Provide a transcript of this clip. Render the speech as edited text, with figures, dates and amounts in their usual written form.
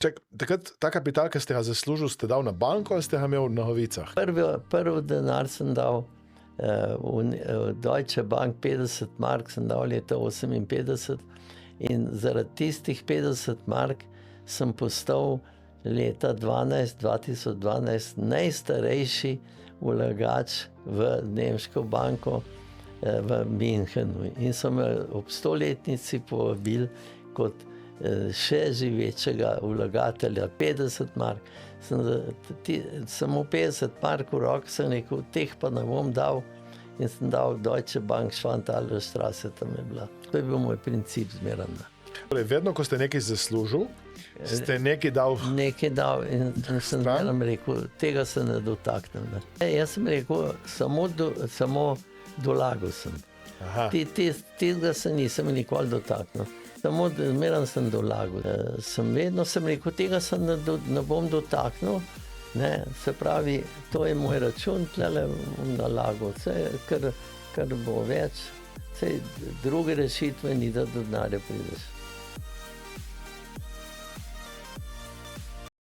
Takrat ta kapital, ki ste ga zaslužili, ste dal na banko ali ste ga imel na Novicah? Prvi denar sem dal v Deutsche Bank, 50 mark sem dal leta 58 in zaradi tistih 50 mark sem postal leta 2012 najstarejši vlagač v nemško banko v Münchenu. In so me ob 100-letnici povabili kot še živečega vlagatelja, 50 mark. Samo 50 mark v roki sem rekel, teh pa ne bom dal in sem dal Deutsche Bank, Schwanthalerstraße, tam je bila. To je bil moj princip zmeraj. Torej, vedno, ko ste nekaj zaslužil, ste nekaj dal... Nekaj dal in sem rekel, tega se ne dotaknem. Jaz sem rekel, samo dolagal sem. Tega se nisem nikoli dotaknil. Samo zmeraj sem dolagal. Vedno sem rekel, tega se ne bom dotaknil. Se pravi, to je moj račun, tlele bom nalagal. Kar bo več, druge rešitve ni, da do denarja prideš.